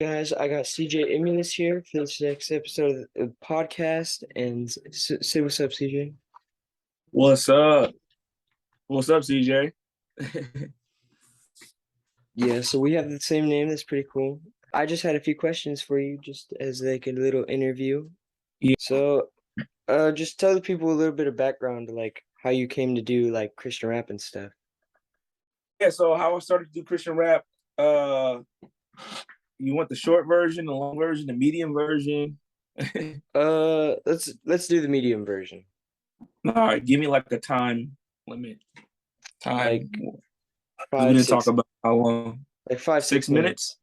Guys, I got CJ Emulous here for this next episode of the podcast, and say what's up, CJ. What's up? What's up, CJ? Yeah, so we have the same name. That's pretty cool. I just had a few questions for you, just as like a little interview. Yeah, So, just tell the people a little bit of background, like how you came to do like Christian rap and stuff. so how I started to do Christian rap, uh, you want the short version, the long version, the medium version? Let's do the medium version, All right, give me like a time limit. like Time, because we five, didn't talk six, about how long. like five, Six six minutes? minutes.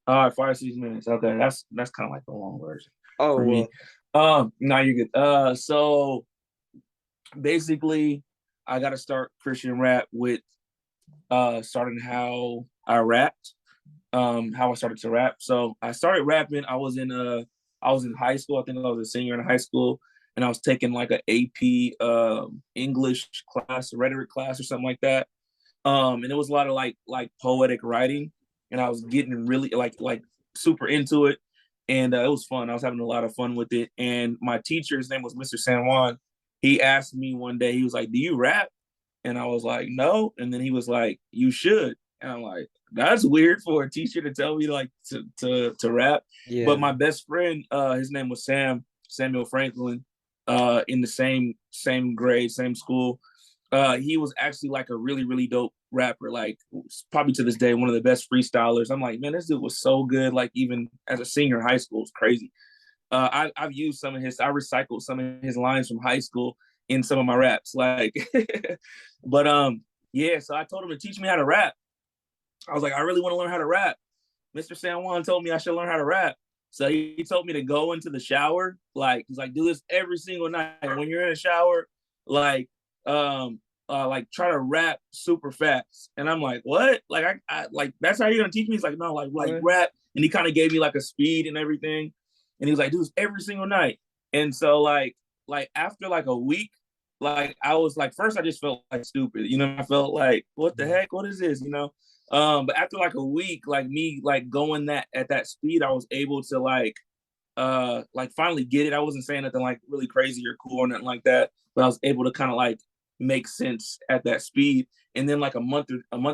All right, 5, 6 minutes. Okay, that's kind of like the long version Oh for me. well, No, you're good. So basically, I got to start Christian rap with starting how I rapped. How I started to rap. So I started rapping. I was in high school. I think I was a senior in high school, and I was taking like an AP English class, rhetoric class, or something like that. And it was a lot of like poetic writing, and I was getting really like super into it, and it was fun. I was having a lot of fun with it. And my teacher, his name was Mr. San Juan. He asked me one day. He was like, "Do you rap?" And I was like, "No." And then he was like, "You should." And I'm like, that's weird for a teacher to tell me like to rap. But yeah. my best friend, his name was Samuel Franklin, in the same grade, same school. He was actually like a really dope rapper, like probably to this day one of the best freestylers. I'm like, man, this dude was so good. Like even as a senior in high school, it's crazy. I've used I recycled some of his lines from high school in some of my raps, like. But yeah, so I told him to teach me how to rap. I was like, I really want to learn how to rap. Mr. San Juan told me I should learn how to rap. So he told me to go into the shower. Like, he's like, do this every single night. When you're in the shower, like, like try to rap super fast. And I'm like, what? Like, I like, that's how you're going to teach me? He's like, no, like What? rap. And he kind of gave me like a speed and everything. And he was like, do this every single night. And so like after like a week, like I was like, first I just felt like stupid. I felt like, what the heck? What is this? But after like a week, like me like going that at that speed, I was able to like finally get it. I wasn't saying nothing like really crazy or cool or nothing like that, but I was able to kind of like make sense at that speed. And then like a month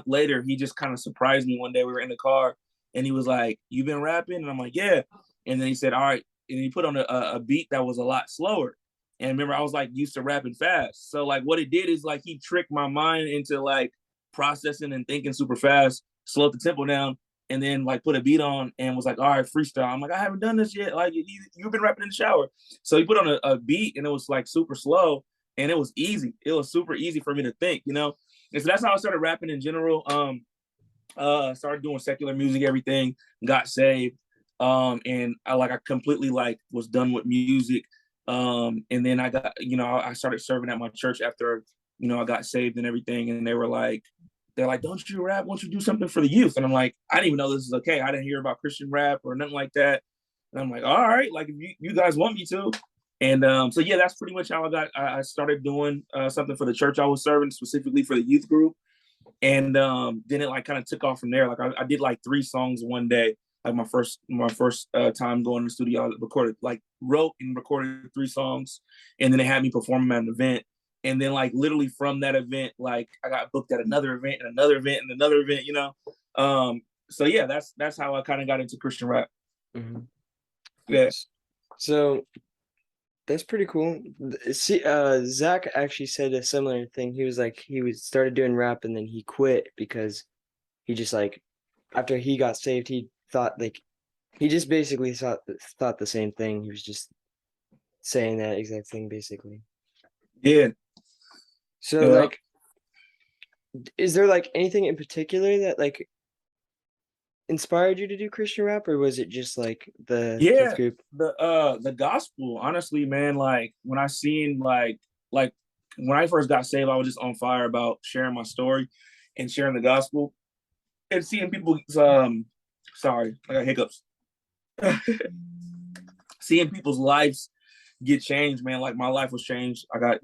later, he just kind of surprised me one day. We were in the car and he was like, "You've been rapping?" And I'm like, "Yeah." And then he said, "All right." And he put on a beat that was a lot slower. And remember, I was like used to rapping fast. So like what it did is like he tricked my mind into like processing and thinking super fast, slowed the tempo down, and then like put a beat on and was like, all right, freestyle. I'm like, I haven't done this yet. Like you've been rapping in the shower. So he put on a beat and it was like super slow and it was easy. It was super easy for me to think. And so that's how I started rapping in general. Started doing secular music, everything, got saved. And I completely like was done with music. And then I started serving at my church after, I got saved and everything. And they're like, don't you rap? Won't you do something for the youth? And I'm like, I didn't even know this is okay. I didn't hear about Christian rap or nothing like that. And I'm like, all right, like if you guys want me to. And so yeah, that's pretty much how I started doing something for the church I was serving, specifically for the youth group. And then it like kind of took off from there. Like I did like 3 songs one day, like my first time going to the studio. I recorded, like wrote and recorded 3 songs, and then they had me perform at an event. And then like literally from that event, like I got booked at another event and another event and another event. So yeah, that's how I kind of got into Christian rap. Mhm. Yeah. So that's pretty cool. See, Zach actually said a similar thing. He was like, he was started doing rap and then he quit because he just like, after he got saved, he thought like, he just basically thought the same thing. He was just saying that exact thing basically. Yeah. So Yeah. like, is there like anything in particular that like inspired you to do Christian rap, or was it just like the youth Yeah. group? The gospel, honestly, man, like when I seen like when I first got saved, I was just on fire about sharing my story and sharing the gospel and seeing people sorry, I got hiccups. Seeing people's lives get changed, man. Like my life was changed. I got,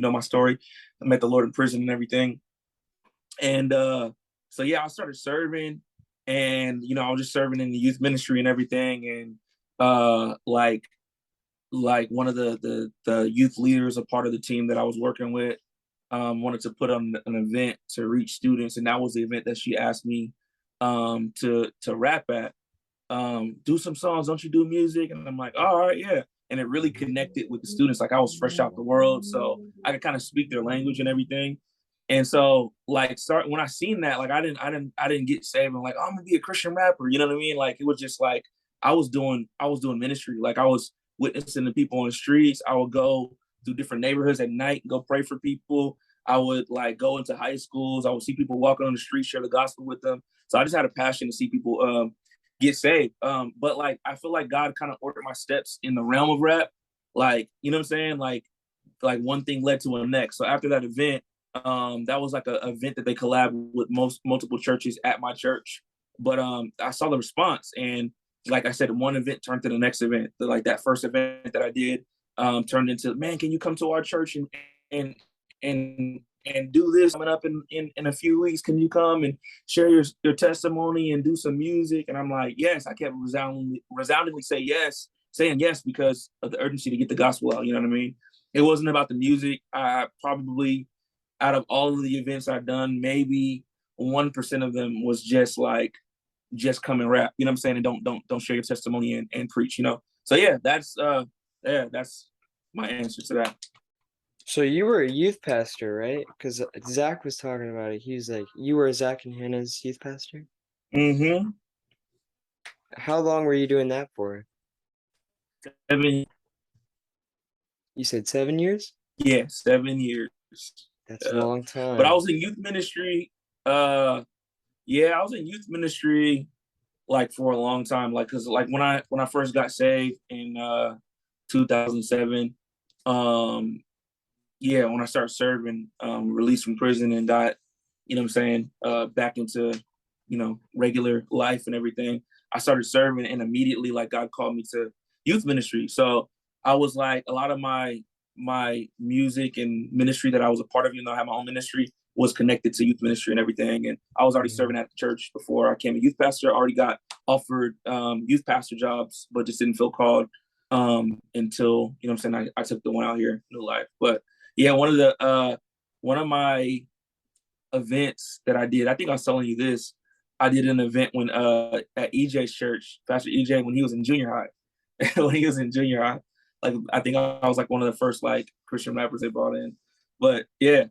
my story. I met the Lord in prison and everything. And so yeah, I started serving and I was just serving in the youth ministry and everything, and like one of the youth leaders, a part of the team that I was working with, wanted to put on an event to reach students, and that was the event that she asked me to rap at. Do some songs, don't you do music? And I'm like, oh, all right, yeah. And it really connected with the students. Like I was fresh out the world, so I could kind of speak their language and everything. And so like start when I seen that, like I didn't get saved and like, oh, I'm gonna be a Christian rapper. You know what I mean? Like it was just like I was doing ministry. Like I was witnessing to people on the streets. I would go through different neighborhoods at night, go pray for people. I would like go into high schools. I would see people walking on the street, share the gospel with them. So I just had a passion to see people get saved. But like I feel like God kind of ordered my steps in the realm of rap. Like, you know what I'm saying? Like one thing led to the next. So after that event, that was like a event that they collabed with multiple churches at my church. But I saw the response, and like I said, one event turned to the next event. Like that first event that I did turned into, man, can you come to our church and and and do this coming up in a few weeks? Can you come and share your testimony and do some music? And I'm like, yes. I kept resoundingly saying yes because of the urgency to get the gospel out. You know what I mean? It wasn't about the music. I probably, out of all of the events I've done, maybe 1% of them was just come and rap. You know what I'm saying? And don't share your testimony and preach. So that's my answer to that. So you were a youth pastor, right? Because Zach was talking about it. He was like, you were Zach and Hannah's youth pastor? Mm-hmm. How long were you doing that for? 7. You said 7 years? Yeah, 7 years. That's a long But I time. was in youth ministry. Yeah, I was in youth ministry like for a long time. Like, cause like when I first got saved in 2007, yeah, when I started serving, released from prison and got, you know what I'm saying, back into, regular life and everything, I started serving, and immediately like God called me to youth ministry. So I was like, a lot of my music and ministry that I was a part of, I had my own ministry, was connected to youth ministry and everything. And I was already serving at the church before I became a youth pastor. I already got offered youth pastor jobs, but just didn't feel called until, you know what I'm saying, I took the one out here, New Life. But yeah, one of my events that I did, I think I was telling you this. I did an event when at EJ's church, Pastor EJ, when he was in junior high. When he was in junior high, like I think I was like one of the first like Christian rappers they brought in. But yeah.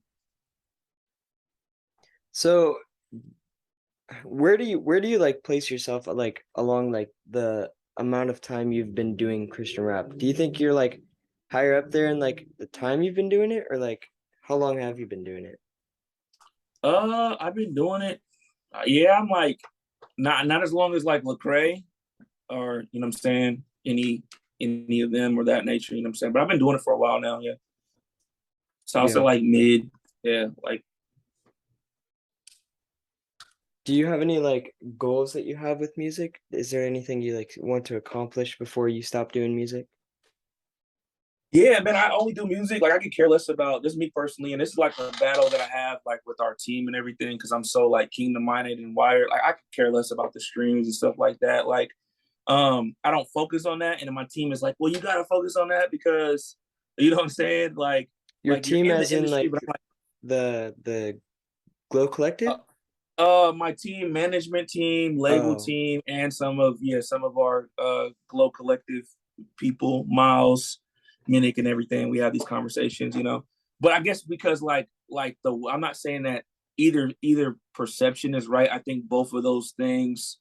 So where do you like place yourself like along like the amount of time you've been doing Christian rap? Do you think you're like higher up there in like the time you've been doing it, or like how long have you been doing it? I've been doing it. Yeah, I'm like not as long as like Lecrae or you know what I'm saying, any of them or that nature, you know what I'm saying. But I've been doing it for a while now, yeah. So I'll say Yeah. like mid, yeah, like Do you have any like goals that you have with music? Is there anything you like want to accomplish before you stop doing music? yeah, man. I only do music. Like I could care less about this, me personally, and this is like a battle that I have like with our team and everything because I'm so like kingdom minded and wired. Like I could care less about the streams and stuff like that. Like I don't focus on that, and then my team is like, well, you gotta focus on that because you know what I'm saying. Your Like you're team in the as in industry, like but I'm the Glow Collective? like, my team, management team, label Oh, team, and some of our Glow Collective people, Miles, Minnick, and everything. We have these conversations, But I guess because I'm not saying that either perception is right. I think both of those things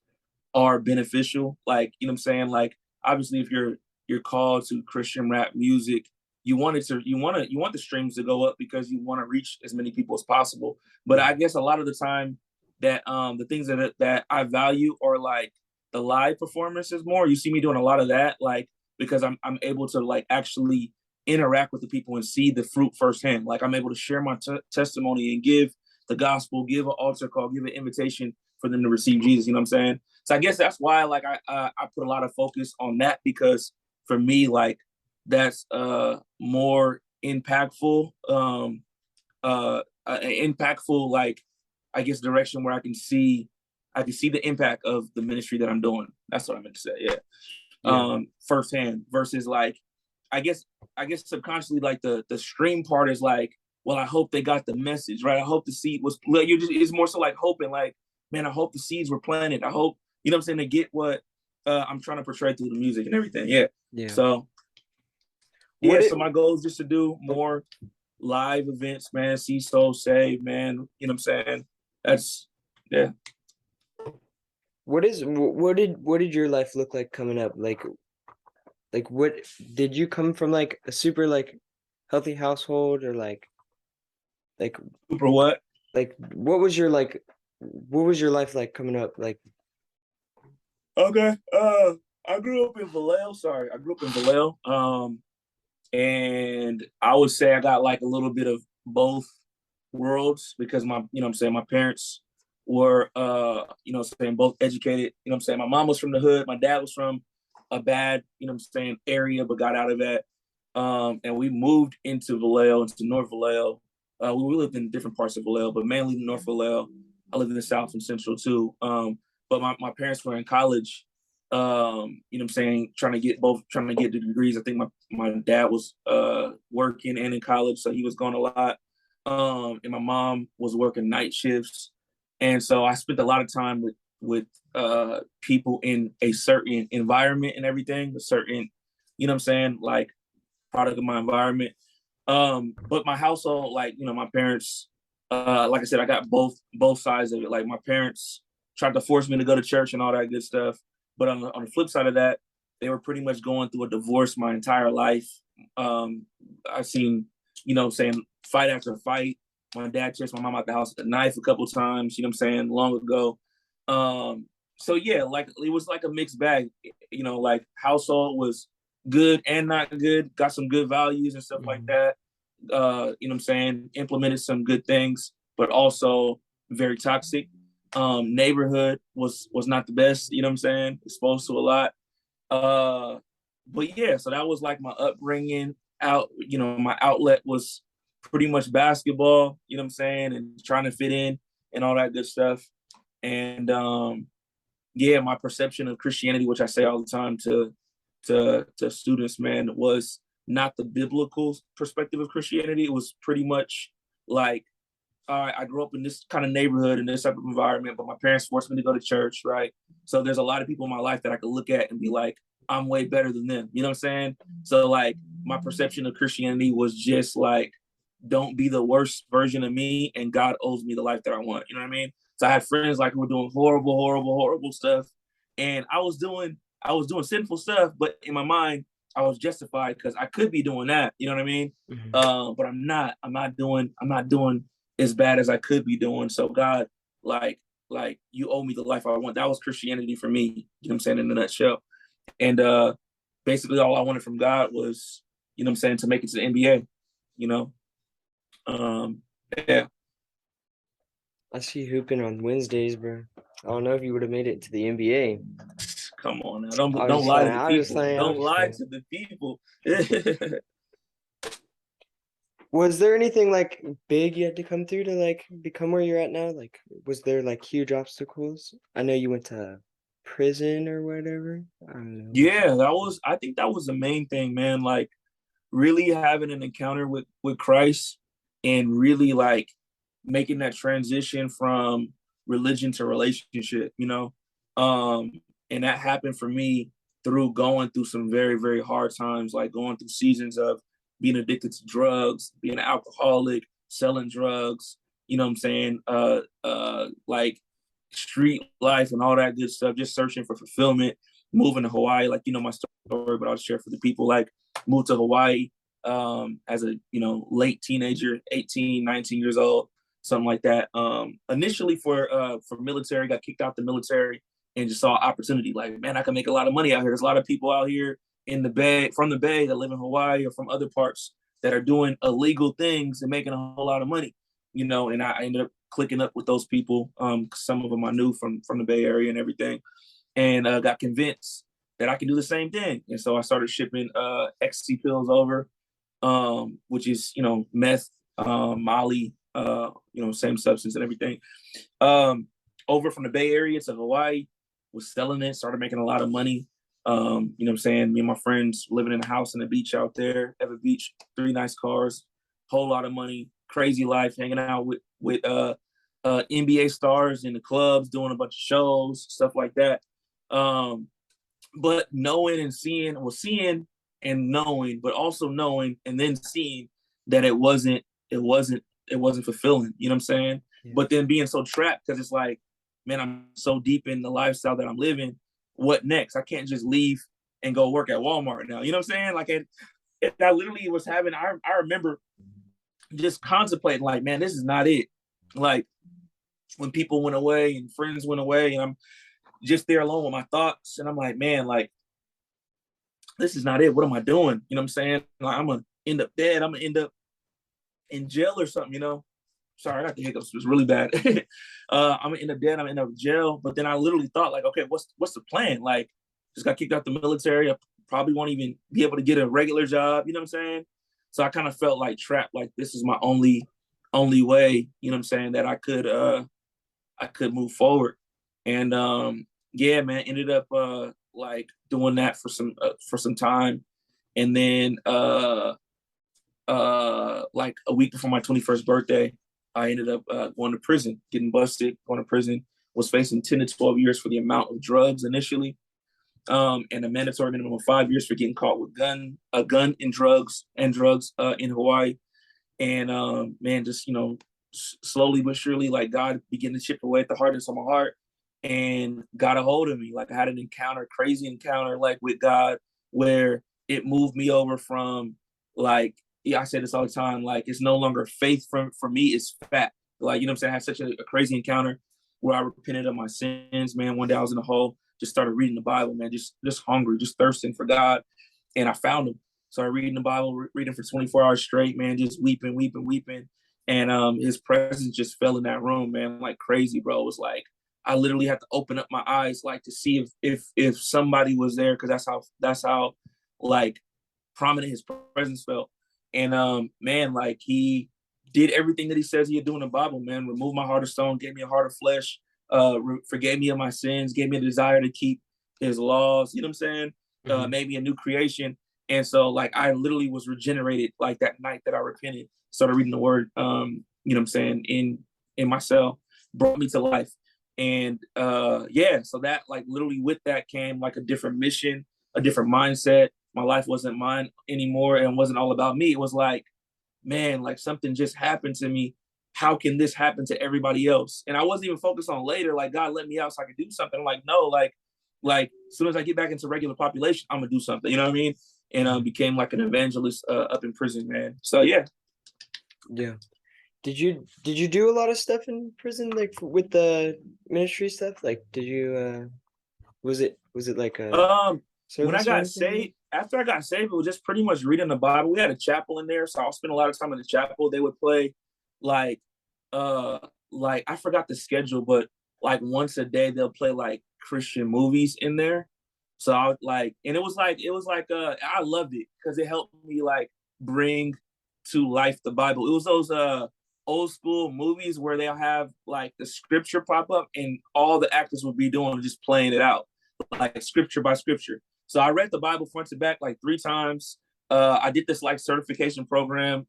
are beneficial. Like, you know what I'm saying? Like, obviously if you're called to Christian rap music, you want the streams to go up because you want to reach as many people as possible. But yeah. I guess a lot of the time that the things that I value are like the live performances more. You see me doing a lot of that, like because I'm able to like actually interact with the people and see the fruit firsthand. Like I'm able to share my testimony and give the gospel, give an altar call, give an invitation for them to receive Jesus. You know what I'm saying? So I guess that's why like I put a lot of focus on that because for me like that's more impactful impactful like I guess direction where I can see I can see the impact of the ministry that I'm doing. That's what I meant to say. Yeah. Yeah. Firsthand versus like, I guess subconsciously like the stream part is like, well, I hope they got the message, right? I hope the seed was, like, it's more so like hoping, like, man, I hope the seeds were planted. I hope, you know what I'm saying, they get what I'm trying to portray through the music and everything. Yeah. Yeah. So What yeah, it so my goal is just to do oh, more live events, man, see souls saved, man. You know what I'm saying? That's yeah. what did your life look like coming up? Like what did you come from, like a super like healthy household, or like Super what? what was your life like coming up? Like Okay. I grew up in Vallejo. Sorry, I grew up in Vallejo. And I would say I got like a little bit of both worlds because my, you know what I'm saying, my parents were you know what I'm saying, both educated. You know what I'm saying? My mom was from the hood, my dad was from a bad, you know what I'm saying, area, but got out of that. And we moved into Vallejo, into North Vallejo. We lived in different parts of Vallejo, but mainly North Vallejo. I lived in the South and Central too. But my parents were in college, you know what I'm saying, trying to get the degrees. I think my dad was working and in college, so he was gone a lot. And my mom was working night shifts. And so I spent a lot of time with people in a certain environment and everything, a certain, you know what I'm saying, like product of my environment. But my household, like, you know, my parents, like I said, I got both sides of it. Like my parents tried to force me to go to church and all that good stuff. But on the flip side of that, they were pretty much going through a divorce my entire life. I've seen, you know, saying fight after fight. My dad chased my mom out the house with a knife a couple of times, you know what I'm saying, long ago. So yeah, like it was like a mixed bag, you know, like household was good and not good, got some good values and stuff like mhm. that. You know what I'm saying, implemented some good things, but also very toxic. Neighborhood was not the best, you know what I'm saying, exposed to a lot. Uh, but yeah, so that was like my upbringing. Out, you know, my outlet was pretty much basketball, you know what I'm saying, and trying to fit in and all that good stuff. And yeah, my perception of Christianity, which I say all the time to students, man, was not the biblical perspective of Christianity. It was pretty much like, all right, I grew up in this kind of neighborhood in this type of environment, but my parents forced me to go to church, right? So there's a lot of people in my life that I could look at and be like, I'm way better than them. You know what I'm saying? So like my perception of Christianity was just like, don't be the worst version of me, and God owes me the life that I want. You know what I mean? So I had friends like who were doing horrible stuff, and I was doing sinful stuff, but in my mind I was justified because I could be doing that. You know what I mean? Mhm. But I'm not. I'm not doing as bad as I could be doing. So God, like, you owe me the life I want. That was Christianity for me. You know what I'm saying, in a nutshell. And basically all I wanted from God was, you know what I'm saying, to make it to the NBA. You know, um, yeah. I see you hooping on Wednesdays, bro. I don't know if you would have made it to the NBA. Come on now, I was don't just lie to playing. the I was just people. playing. I was Don't just lie playing. to the people. Was there anything like big you had to come through to like become where you're at now? Like, was there like huge obstacles? I know you went to prison or whatever. I don't know. Yeah, that was. I think that was the main thing, man. Like really having an encounter with Christ and really like making that transition from religion to relationship, you know. And that happened for me through going through some very hard times, like going through seasons of being addicted to drugs, being an alcoholic, selling drugs, you know what I'm saying, like street life and all that good stuff, just searching for fulfillment, moving to Hawaii, like, you know, my story, but I'll share for the people, like moved to Hawaii as a, you know, late teenager, 18, 19 years old, something like that. Initially for military, got kicked out the military and just saw opportunity. Like, man, I can make a lot of money out here. There's a lot of people out here in the Bay, from the Bay, that live in Hawaii or from other parts that are doing illegal things and making a whole lot of money, you know. And I ended up clicking up with those people. Some of them I knew from the Bay Area and everything, and got convinced that I can do the same thing. And so I started shipping ecstasy pills over, which is, you know, meth, Molly, you know, same substance and everything. Um, over from the Bay Area to Hawaii, was selling it, started making a lot of money. You know what I'm saying? Me and my friends living in a house on the beach out there, Ever Beach, 3 nice cars, whole lot of money, crazy life, hanging out with NBA stars in the clubs, doing a bunch of shows, stuff like that. But knowing and seeing, well, seeing and knowing, but also knowing and then seeing that it wasn't fulfilling. You know what I'm saying? Yeah. But then being so trapped because it's like, man, I'm so deep in the lifestyle that I'm living. What next? I can't just leave and go work at Walmart now. You know what I'm saying? Like, I literally was having. I remember just contemplating, like, man, this is not it. Like, when people went away and friends went away, and I'm just there alone with my thoughts, and I'm like, man, like, this is not it. What am I doing? You know what I'm saying? Like, I'm gonna end up dead. I'm gonna end up in jail or something. You know? Sorry, I got the hiccups. It was really bad. I'm gonna end up dead. I'm gonna end up in jail. But then I literally thought, like, okay, what's the plan? Like, just got kicked out the military. I probably won't even be able to get a regular job. You know what I'm saying? So I kind of felt like trapped. Like, this is my only way. You know what I'm saying? That I could move forward. And yeah, man, ended up like doing that for some time, and then like a week before my 21st birthday, I ended up going to prison, getting busted, going to prison. Was facing 10 to 12 years for the amount of drugs initially, and a mandatory minimum of 5 years for getting caught with a gun and drugs in Hawaii. And man, just slowly but surely, like, God began to chip away at the hardness of my heart, and got a hold of me. Like, I had an encounter, crazy encounter, like, with God, where it moved me over from, like, yeah, I say this all the time, like, it's no longer faith for me, it's fact. Like, you know what I'm saying? I had such a crazy encounter where I repented of my sins, man. One day I was in a hole, just started reading the Bible, man, just hungry, just thirsting for God. And I found him. Started reading the Bible, reading for 24 hours straight, man, just weeping. And his presence just fell in that room, man, like crazy, bro. It was like, I literally had to open up my eyes, like, to see if somebody was there, because that's how like prominent his presence felt. And man, like, he did everything that he says he'd do in the Bible, man. Removed my heart of stone, gave me a heart of flesh, forgave me of my sins, gave me a desire to keep his laws. You know what I'm saying? Mm-hmm. Made me a new creation. And so, like, I literally was regenerated, like, that night that I repented, started reading the word, you know what I'm saying, in my cell, brought me to life. And yeah, so that, like, literally with that came, like, a different mission, a different mindset. My life wasn't mine anymore, and it wasn't all about me. It was like, man, like, something just happened to me. How can this happen to everybody else? And I wasn't even focused on later, like, God let me out so I could do something. I'm like, no, like as soon as I get back into regular population, I'm gonna do something. You know what I mean? And became like an evangelist up in prison, man. So yeah. Yeah. Did you do a lot of stuff in prison, like with the ministry stuff? Like, did you was it like a When I service or got anything? saved, after I got saved, it was just pretty much reading the Bible. We had a chapel in there, so I'll spend a lot of time in the chapel. They would play, like, uh like, I forgot the schedule, but like once a day they'll play, like, Christian movies in there. So I would, like, and it was like I loved it because it helped me, like, bring to life the Bible. It was those old school movies where they'll have, like, the scripture pop up and all the actors would be doing just playing it out, like, scripture by scripture. So I read the Bible front to back like 3 times. I did this, like, certification program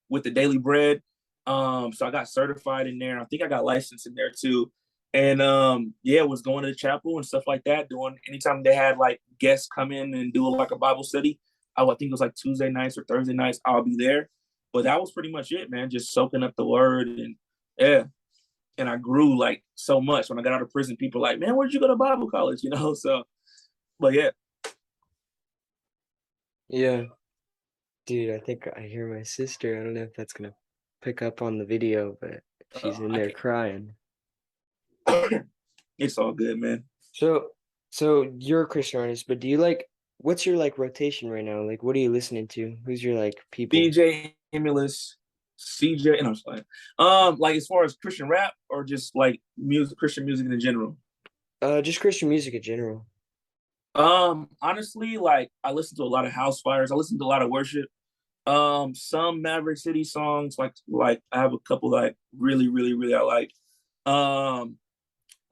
with the Daily Bread. So I got certified in there. I think I got licensed in there too. And yeah, was going to the chapel and stuff like that. Doing anytime they had, like, guests come in and do, like, a Bible study. I think it was like Tuesday nights or Thursday nights. I'll be there. But that was pretty much it, man. Just soaking up the word, and yeah. And I grew, like, so much when I got out of prison. People were like, man, where'd you go to Bible college? You know, so, but yeah. Yeah, dude, I think I hear my sister. I don't know if that's gonna pick up on the video, but she's in I there crying. can't. It's all good, man. So, so you're a Christian artist, but do you like what's your like rotation right now? Like, what are you listening to? Who's your like people? CJ Emulous, CJ, and I'm just playing. Like, as far as Christian rap, or just like music, Christian music in general. Just Christian music in general. Honestly, like, I listen to a lot of house fires. I listen to a lot of worship. Some Maverick City songs, like I have a couple that I really, really, really I like. Um,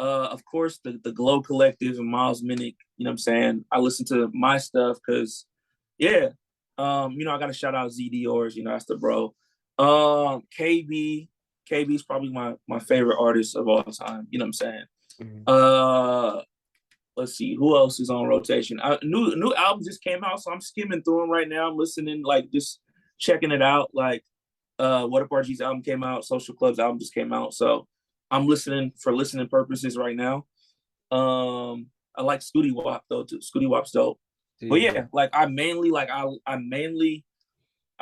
Of course, the Glow Collective and Miles Minnick. You know what I'm saying? I listen to my stuff because, yeah, you know, I got to shout out Z Dior's. You know, that's the bro. KB, KB is probably my favorite artist of all time. You know what I'm saying? Mhm. Let's see who else is on rotation. New album just came out, so I'm skimming through them right now. I'm listening, like just checking it out. Like, What Up RG's album came out, Social Club's album just came out, so I'm listening for listening purposes right now. I like Scooty Wop though too. Scooty Wop's dope. But Dude. yeah, like I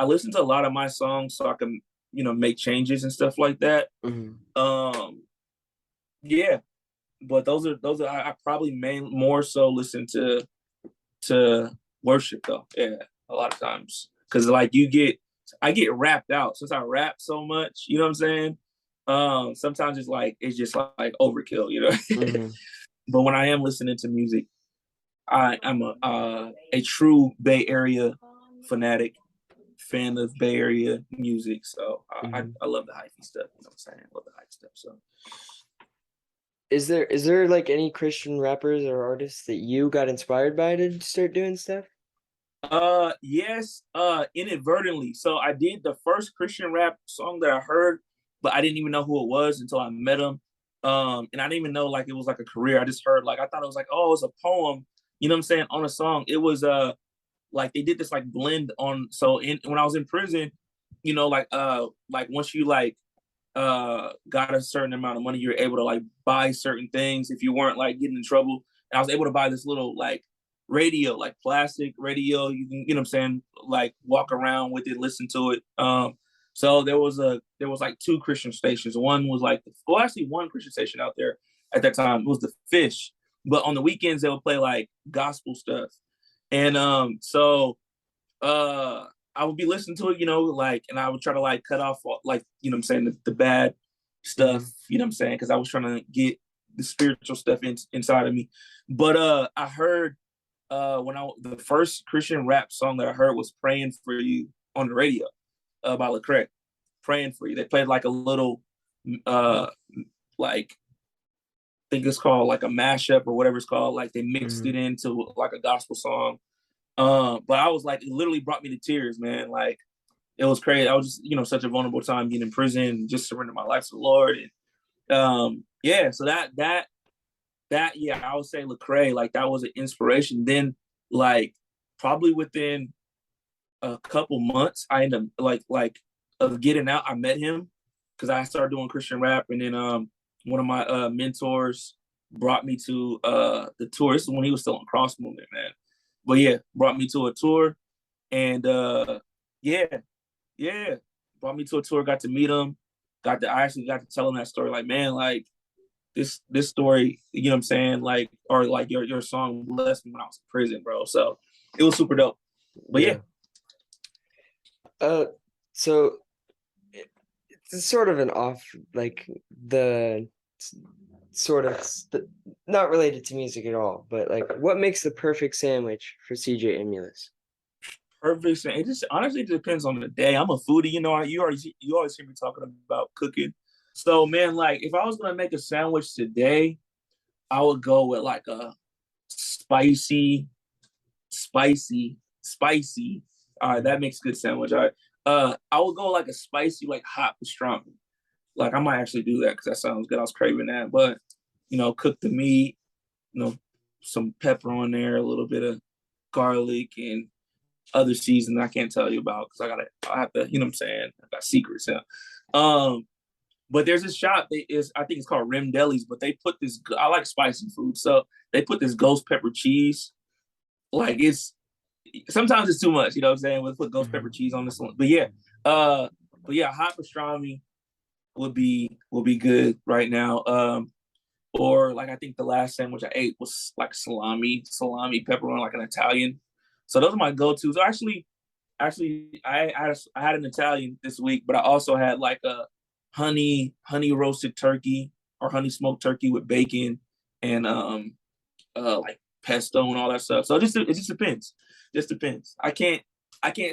listen to a lot of my songs so I can, you know, make changes and stuff like that. Mhm. Yeah, but those are I probably more so listen to worship though. Yeah, a lot of times because like I get rapped out since I rap so much. You know what I'm saying? Sometimes it's just like overkill. You know. Mhm. But when I am listening to music, I'm a true Bay Area fanatic, fan of Bay Area music. So Mhm. I love the hyphy stuff. You know what I'm saying? I love the hype stuff. So Is there like any Christian rappers or artists that you got inspired by to start doing stuff? yes, inadvertently. So I did the first Christian rap song that I heard, but I didn't even know who it was until I met him. And I didn't even know like it was like a career. I just heard like I thought it was like, oh, it's a poem, you know what I'm saying, on a song. It was like they did this like blend on so in when I was in prison, you know, like once you got a certain amount of money, you're able to like buy certain things if you weren't like getting in trouble. And I was able to buy this little like radio, like plastic radio. You can, you know what I'm saying, like walk around with it, listen to it. So there was like two Christian stations. One was like, well, actually one Christian station out there at that time. It was the Fish. But on the weekends they would play like gospel stuff. And uh I would be listening to it, you know, like, and I would try to like cut off like, you know what I'm saying, the bad stuff, Mhm. you know what I'm saying? Because I was trying to get the spiritual stuff inside of me. But I heard the first Christian rap song that I heard was Praying for You on the radio by Lecrae. Praying for You. They played like a little like I think it's called like a mashup or whatever it's called. Like they mixed it Mhm. into like a gospel song. But I was like, it literally brought me to tears, man. Like it was crazy. I was just, you know, such a vulnerable time being in prison, just surrender my life to the Lord. And yeah, so yeah, I would say Lecrae, like that was an inspiration. Then like probably within a couple months, I ended up like of getting out, I met him because I started doing Christian rap, and then one of my mentors brought me to the tour. This is when he was still on Cross Movement, man. But yeah, brought me to a tour, and yeah, yeah, brought me to a tour. Got to meet him. I actually got to tell him that story. Like, man, like this story, you know what I'm saying? Like, or like your song blessed me when I was in prison, bro. So it was super dope. But yeah, Yeah. Uh, so it's sort of an off, like the sort of not related to music at all, but like what makes the perfect sandwich for CJ Emulous? perfect. It just honestly depends on the day. I'm a foodie, you know. You always hear me talking about cooking. So man, like if I was gonna make a sandwich today, I would go with like a spicy, spicy. All right, that makes a good sandwich. All right. I would go like a spicy, like hot pastrami. Like I might actually do that because that sounds good. I was craving that, but you know, cook the meat, you know, some pepper on there, a little bit of garlic and other seasons I can't tell you about because I have to, you know what I'm saying? I got secrets. Yeah. Um, but there's this shop that is, I think it's called Rim Delis, but they put this, I like spicy food. So they put this ghost pepper cheese. Like sometimes it's too much, you know what I'm saying? We'll put ghost pepper Mhm. cheese on this one. Uh, but yeah, hot pastrami would be good right now. Or like I think the last sandwich I ate was like salami, pepperoni, like an Italian. So those are my go-tos. Actually, I had an Italian this week, but I also had like a honey roasted turkey or honey smoked turkey with bacon and like pesto and all that stuff. So it just depends. Just depends. I can't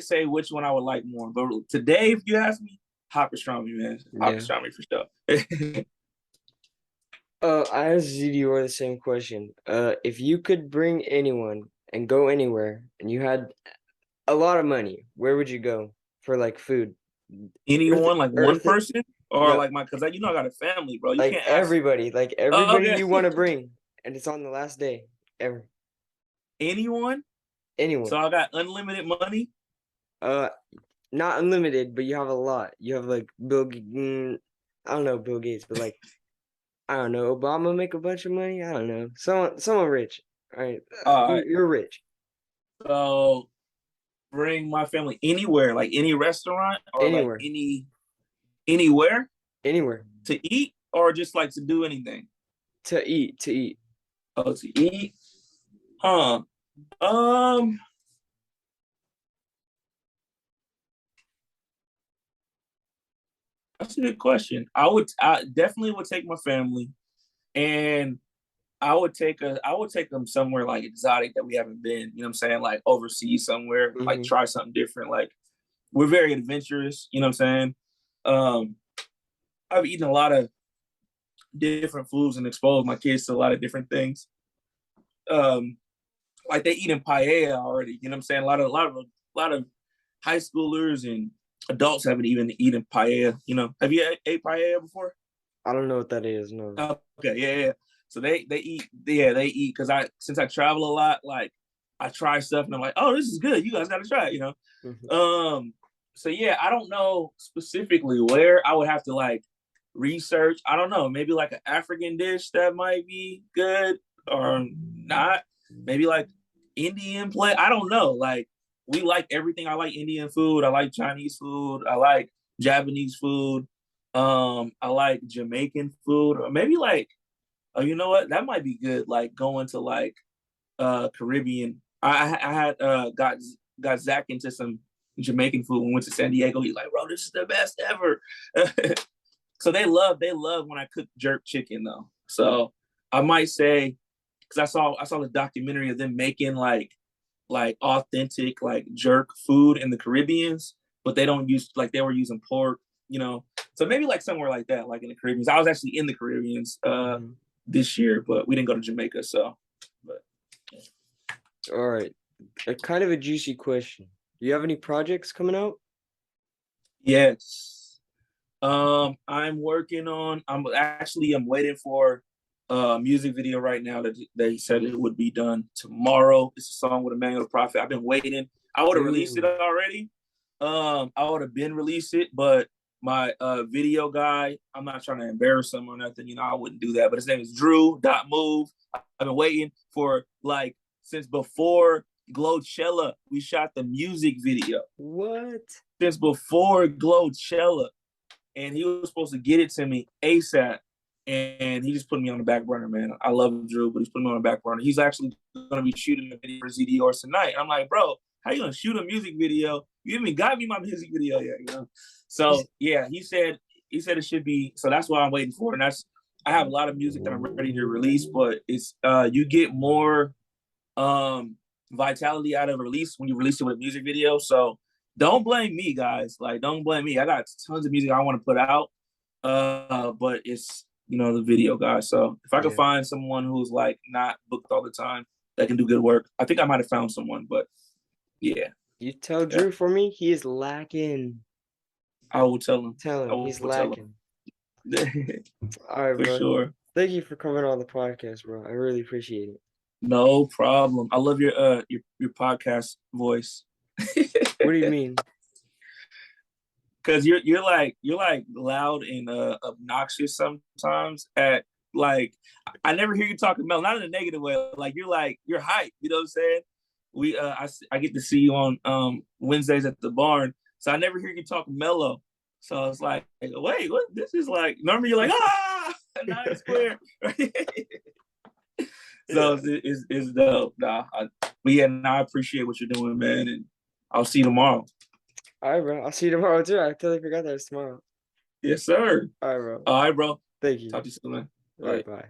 say which one I would like more. But today, if you ask me, hot pastrami, man, hot Yeah. pastrami for sure. I asked Dior the same question. If you could bring anyone and go anywhere, and you had a lot of money, where would you go for like food? Earth, Anyone, like one Earth, person, or no, like my, because I, I got a family, bro. You can't ask. like Oh, everybody okay. you want to bring, and it's on the last day. Ever, Anyone. anyone. So I got unlimited money. Uh, not unlimited, but you have a lot. You have like I don't know Bill Gates, but like I don't know Obama make a bunch of money. I don't know someone rich. All right, Uh, you're rich. so bring my family anywhere, like any restaurant or like Anywhere, anywhere anywhere to eat, or just like to do anything. to eat, to eat. Oh, to eat, huh? Um, that's a good question. I definitely would take my family, and I would take them somewhere like exotic that we haven't been. You know what I'm saying? Like overseas somewhere, like Hmm. try something different. Like we're very adventurous. You know what I'm saying? Um, I've eaten a lot of different foods and exposed my kids to a lot of different things. Um, like they eating paella already. You know what I'm saying? A lot of high schoolers and adults haven't even eaten paella. You know, have you ate paella before? I don't know what that is. No. Okay, yeah, yeah. So they eat, yeah, they eat because I since I travel a lot, like I try stuff and I'm like, oh, this is good. You guys got to try it. You know. Hmm. So yeah, I don't know specifically where I would have to like research. I don't know, maybe like an African dish that might be good or not. Maybe like Indian play. I don't know. Like we like everything. I like Indian food. I like Chinese food. I like Japanese food. I like Jamaican food. Or maybe like, oh, you know what? That might be good. Like going to like Caribbean. I had got Zach into some Jamaican food when we went to San Diego. He's like, bro, this is the best ever. So they love when I cook jerk chicken though. So I might say because I saw the documentary of them making like authentic like jerk food in the Caribbeans, but they don't use like they were using pork, you know. So maybe like somewhere like that, like in the Caribbeans. I was actually in the Caribbeans Hmm. this year, but we didn't go to Jamaica. So, but All right. A kind of a juicy question. Do you have any projects coming out? yes. I'm working on. I'm waiting for a music video right now that they said it would be done tomorrow. It's a song with Emmanuel Prophet. I've been waiting. I would have released it Ooh, already. I would have been released it, but my video guy, I'm not trying to embarrass him or nothing. You know, I wouldn't do that. But his name is Drew.move. I've been waiting for like since before Glowchella. We shot the music video what? since before Glowchella, and he was supposed to get it to me ASAP. And he just put me on the back burner, man. I love Drew, but he's putting me on the back burner. He's actually going to be shooting a video for ZDR tonight. I'm like, bro, how you going to shoot a music video? You even got me my music video yet, you know? He's So yeah, he said it should be. So that's what I'm waiting for. And that's I have a lot of music that I'm ready to release, but it's you get more vitality out of a release when you release it with a music video. So don't blame me, guys. Like, don't blame me. I got tons of music I want to put out, but it's the video guys. So if I could yeah. find someone who's like not booked all the time that can do good work, I think I might have found someone. But yeah, You tell yeah, Drew for me, he is lacking. I will tell him. Tell I him he's will tell lacking. him All right, for bro. sure. Thank you for coming on the podcast, bro. I really appreciate it. No problem. I love your podcast voice. What do you mean? Because you're like loud and obnoxious sometimes at like I never hear you talking mellow, not in a negative way. Like you're hype, you know what I'm saying? I get to see you on Wednesdays at the barn, so I never hear you talk mellow. So it's like, wait, what? This is like normally you're like nine square. So Yeah. it's dope. But yeah, I appreciate what you're doing, man, and I'll see you tomorrow. All right, bro. I'll see you tomorrow too. I totally forgot that it's tomorrow. Yes, sir. All right, bro. All right, bro. Thank you. Talk to you soon, man. All All right, right. bye.